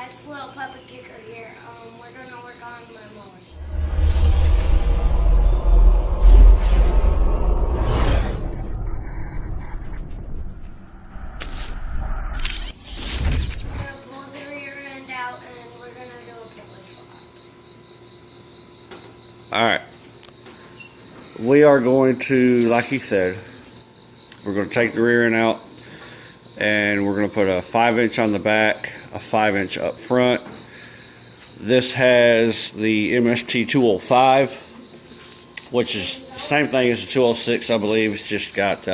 guys, little puppet kicker here. We're gonna work on my mowers. We're gonna pull the rear end out and we're gonna do a pulley slot. Alright. We are going to, like he said, we're going to take the rear end out and we're going to put a 5-inch on the back, a 5-inch up front. This has the MST 205, which is the same thing as the 206, I believe. It's just got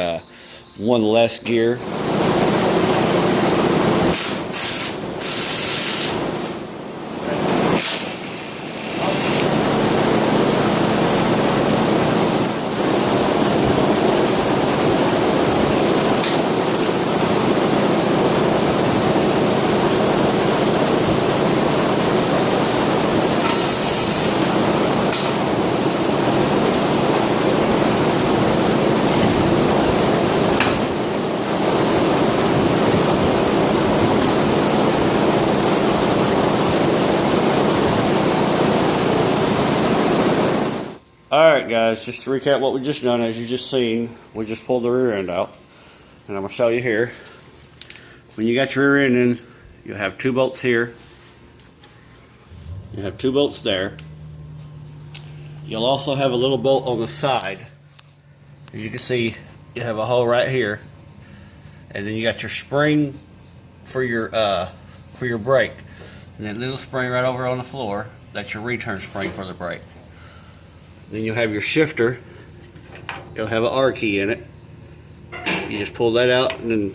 one less gear. Alright guys, just to recap what we just done, as you just seen, we just pulled the rear end out. And I'm going to show you here. When you got your rear end in, you have 2 bolts here. You have 2 bolts there. You'll also have a little bolt on the side. As you can see, you have a hole right here. And then you got your spring for your brake. And that little spring right over on the floor, that's your return spring for the brake. Then you'll have your shifter. It'll have an R key in it. You just pull that out and then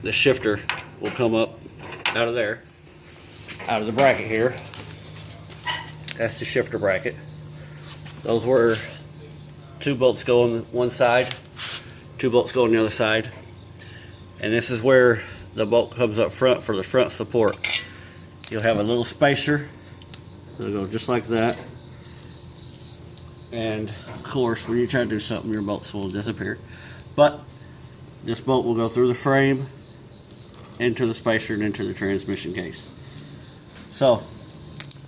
the shifter will come up out of there, out of the bracket here. That's the shifter bracket. Those were 2 bolts go on one side, 2 bolts go on the other side. And this is where the bolt comes up front for the front support. You'll have a little spacer. It'll go just like that. And of course, when you try to do something, your bolts will disappear. But this bolt will go through the frame, into the spacer, and into the transmission case. So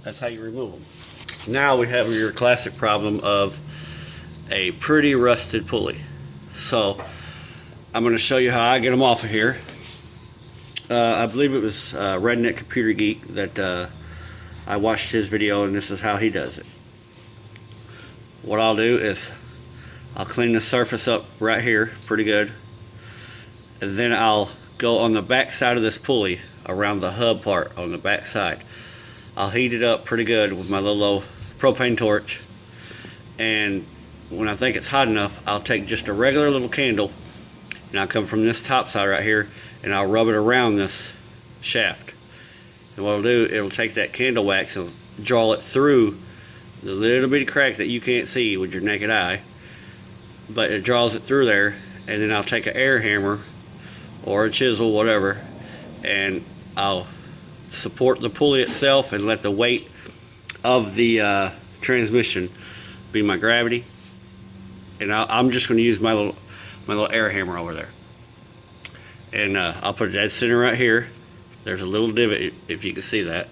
that's how you remove them. Now we have your classic problem of a pretty rusted pulley. So I'm going to show you how I get them off of here. I believe it was Redneck Computer Geek that I watched his video, and this is how he does it. What I'll do is I'll clean the surface up right here pretty good, and then I'll go on the back side of this pulley around the hub part on the back side. I'll heat it up pretty good with my little propane torch, and when I think it's hot enough, I'll take just a regular little candle and I'll come from this top side right here and I'll rub it around this shaft. And what I'll do, it'll take that candle wax and draw it through the little bitty crack that you can't see with your naked eye, but it draws it through there. And then I'll take an air hammer or a chisel, whatever, and I'll support the pulley itself and let the weight of the transmission be my gravity. And I'm just going to use my little air hammer over there, and I'll put it dead center right here. There's a little divot if you can see that,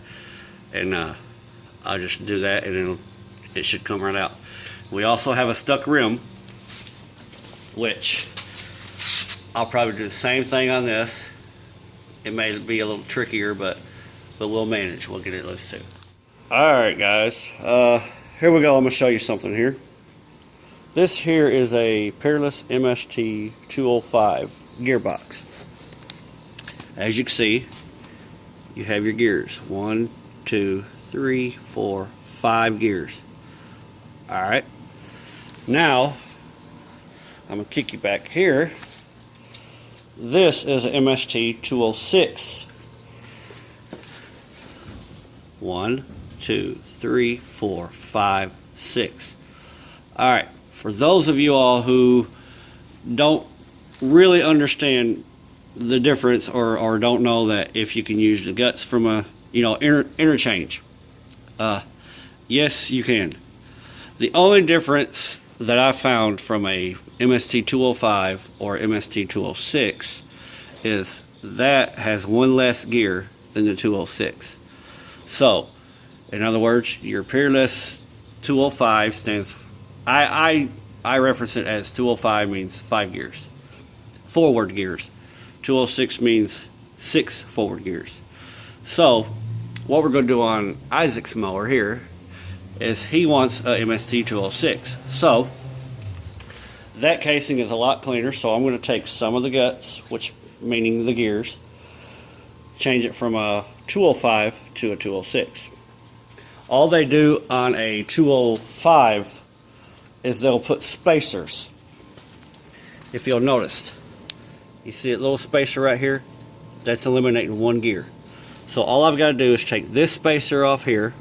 and I'll just do that, and it should come right out. We also have a stuck rim, which I'll probably do the same thing on this. It may be a little trickier, but we'll manage. We'll get it loose too. Alright guys, here we go. I'm going to show you something here. This here is a Peerless MST 205 gearbox. As you can see, you have your gears. 1, 2, 3, 4, 5 gears. Alright, now I'm going to kick you back here. This is an MST 206. 1, 2, 3, 4, 5, 6. Alright, for those of you all who don't really understand the difference or don't know that if you can use the guts from a interchange, yes you can. The only difference that I found from a MST 205 or MST 206 is that has one less gear than the 206. So, in other words, your Peerless 205 stands, I reference it as 205 means 5 gears, forward gears. 206 means 6 forward gears. So, what we're going to do on Isaac's mower here is he wants a MST 206. So, that casing is a lot cleaner, so I'm going to take some of the guts, which meaning the gears, change it from a 205 to a 206. All they do on a 205 is they'll put spacers. If you'll notice, you see a little spacer right here? That's eliminating 1 gear. So all I've got to do is take this spacer off here,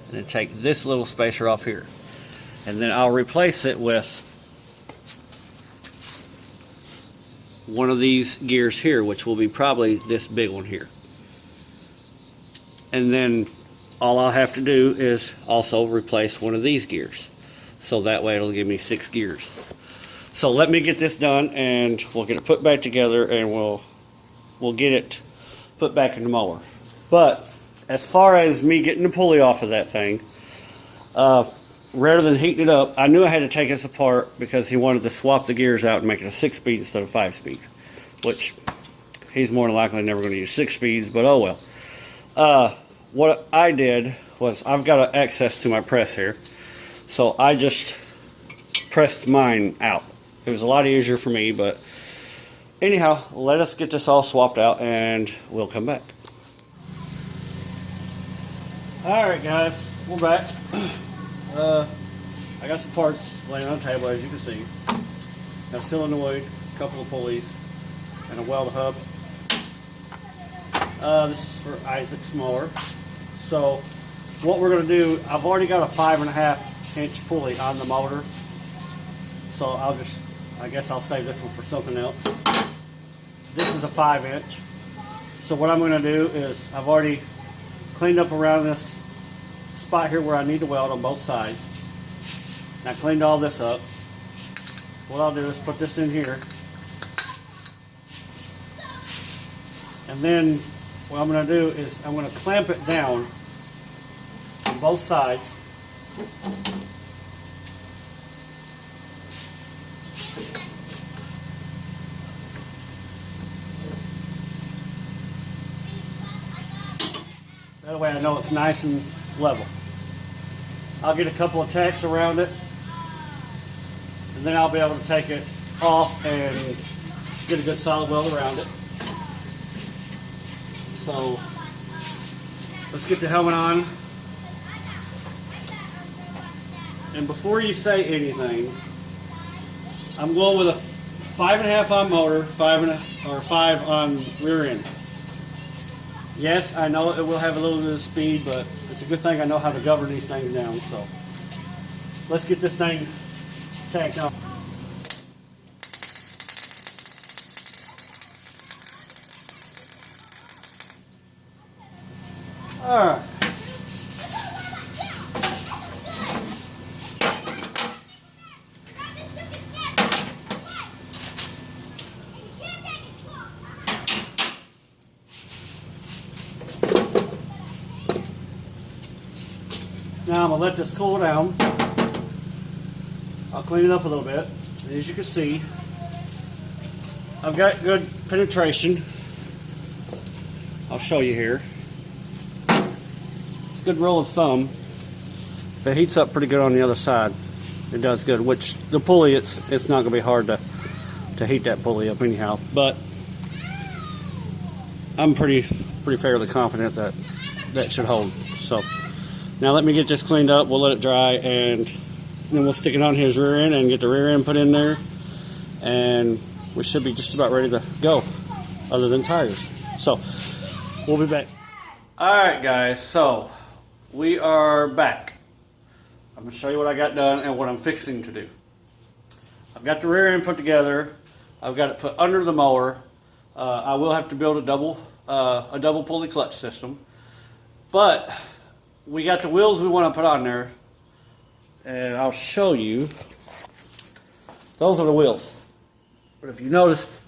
and then take this little spacer off here. And then I'll replace it with one of these gears here, which will be probably this big one here. And then all I'll have to do is also replace one of these gears. So that way it'll give me 6 gears. So let me get this done and we'll get it put back together and we'll get it put back in the mower. But as far as me getting the pulley off of that thing, rather than heating it up, I knew I had to take this apart because he wanted to swap the gears out and make it a 6-speed instead of 5-speed, which he's more than likely never going to use 6 speeds, but oh well. What I did was, I've got access to my press here, so I just pressed mine out. It was a lot easier for me, but anyhow, let us get this all swapped out and we'll come back. Alright guys, we're back. I got some parts laying on the table, as you can see. Got a solenoid, a couple of pulleys, and a weld hub. This is for Isaac's mower. So what we're going to do, I've already got a 5.5-inch pulley on the motor. So I guess I'll save this one for something else. This is a 5-inch. So what I'm going to do is, I've already cleaned up around this spot here where I need to weld on both sides. And I cleaned all this up. So what I'll do is put this in here. And then what I'm going to do is I'm going to clamp it down on both sides. That way I know it's nice and level. I'll get a couple of tacks around it, and then I'll be able to take it off and get a good solid weld around it. So let's get the helmet on. And before you say anything, I'm going with a 5.5 on motor, 5 on rear end. Yes, I know it will have a little bit of speed, but it's a good thing I know how to govern these things down. So let's get this thing tacked on. All right. Now I'm going to let this cool down. I'll clean it up a little bit. And as you can see, I've got good penetration. I'll show you here. It's a good rule of thumb. If it heats up pretty good on the other side, it does good. Which the pulley, it's not going to be hard to heat that pulley up anyhow. But I'm pretty fairly confident that that should hold. So now let me get this cleaned up. We'll let it dry, and then we'll stick it on his rear end and get the rear end put in there, and we should be just about ready to go, other than tires. So we'll be back. Alright guys, so we are back. I'm going to show you what I got done and what I'm fixing to do. I've got the rear end put together. I've got it put under the mower. I will have to build a double pulley clutch system, but we got the wheels we want to put on there, and I'll show you. Those are the wheels. But if you notice,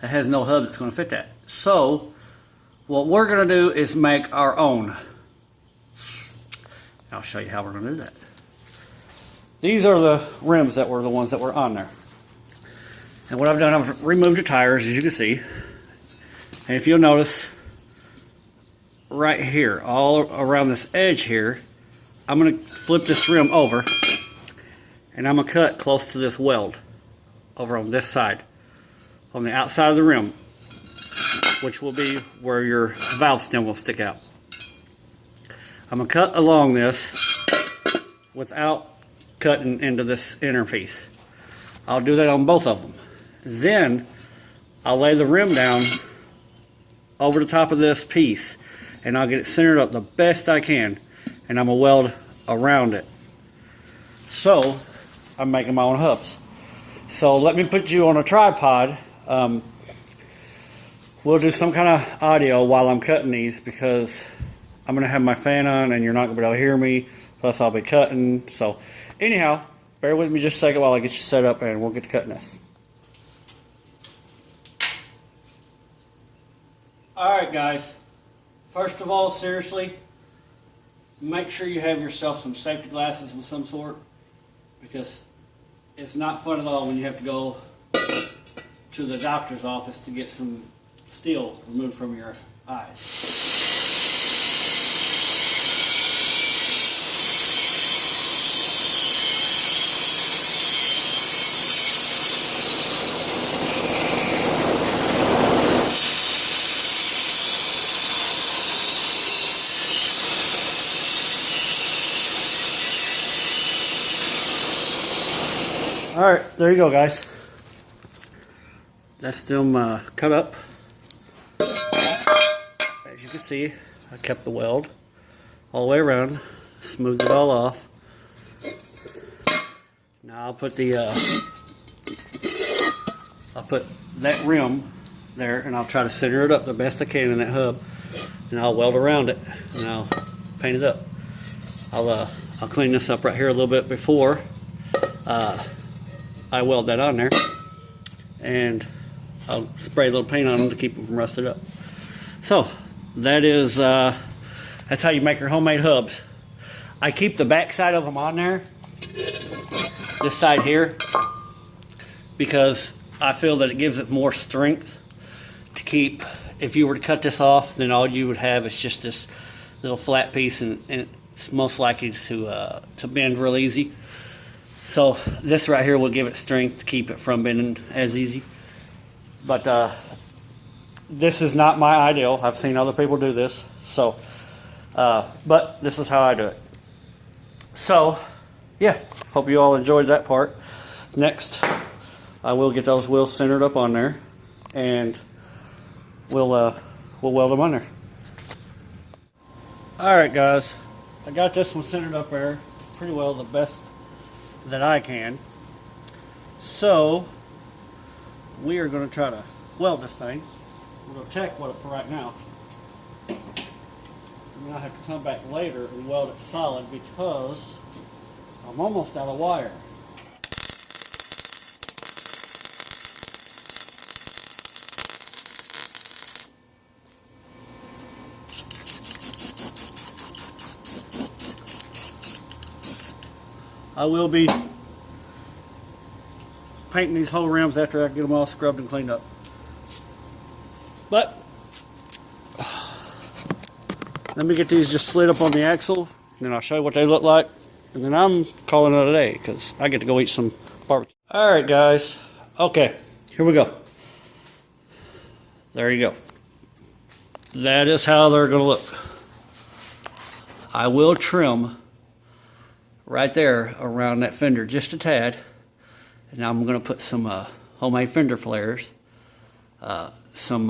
it has no hub that's going to fit that. So what we're going to do is make our own. I'll show you how we're going to do that. These are the rims that were the ones that were on there. And what I've done, I've removed the tires, as you can see. And if you'll notice, right here, all around this edge here, I'm going to flip this rim over. And I'm going to cut close to this weld over on this side, on the outside of the rim, which will be where your valve stem will stick out. I'm going to cut along this without cutting into this inner piece. I'll do that on both of them. Then I'll lay the rim down over the top of this piece, and I'll get it centered up the best I can, and I'm going to weld around it. So I'm making my own hubs. So let me put you on a tripod. We'll do some kind of audio while I'm cutting these, because I'm going to have my fan on and you're not going to be able to hear me. Plus I'll be cutting. So anyhow, bear with me just a second while I get you set up and we'll get to cutting this. Alright guys, first of all, seriously, make sure you have yourself some safety glasses of some sort, because it's not fun at all when you have to go to the doctor's office to get some steel removed from your eyes. Alright, there you go guys. That's them cut up. As you can see, I kept the weld all the way around, smoothed it all off. Now I'll put that rim there, and I'll try to center it up the best I can in that hub, and I'll weld around it, and I'll paint it up. I'll clean this up right here a little bit before I weld that on there, and I'll spray a little paint on them to keep them from rusted up. So that is that's how you make your homemade hubs. I keep the back side of them on there, this side here, because I feel that it gives it more strength to keep. If you were to cut this off, then all you would have is just this little flat piece, and it's most likely to bend real easy. So this right here will give it strength to keep it from bending as easy. But this is not my ideal. I've seen other people do this. So, but this is how I do it. So, yeah, hope you all enjoyed that part. Next, I will get those wheels centered up on there, and we'll weld them on there. All right, guys, I got this one centered up there pretty well, the best that I can. So we are going to try to weld this thing. We're going to check what it for right now. And then I have to come back later and weld it solid, because I'm almost out of wire. I will be painting these whole rims after I get them all scrubbed and cleaned up. But let me get these just slid up on the axle, and then I'll show you what they look like, and then I'm calling it a day, because I get to go eat some barbecue. Alright guys, okay, here we go. There you go. That is how they're going to look. I will trim right there around that fender just a tad, and now I'm going to put some homemade fender flares, some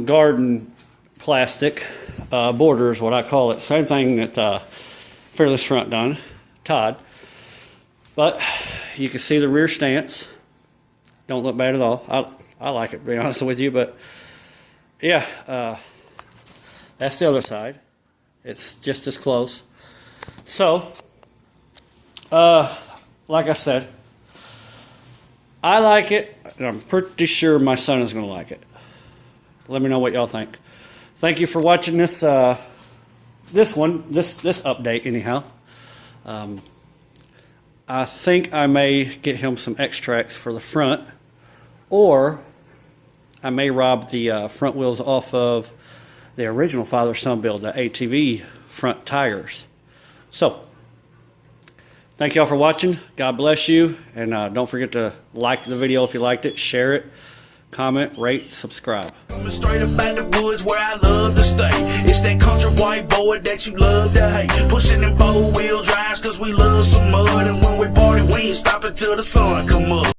garden plastic border is what I call it, same thing that Fearless Front done, Todd. But you can see the rear stance, don't look bad at all. I like it, to be honest with you. But yeah, that's the other side. It's just as close. So, like I said, I like it, and I'm pretty sure my son is going to like it. Let me know what y'all think. Thank you for watching this this update anyhow. I think I may get him some extracts for the front, or I may rob the front wheels off of the original father-son build, the ATV front tires. So, thank y'all for watching. God bless you, and don't forget to like the video if you liked it, share it, comment, rate, subscribe. Coming straight up out the woods where I love to stay. It's that country white boy that you love to hate. Pushing them 4-wheel drives cause we love some mud. And when we party we ain't stopping till the sun come up.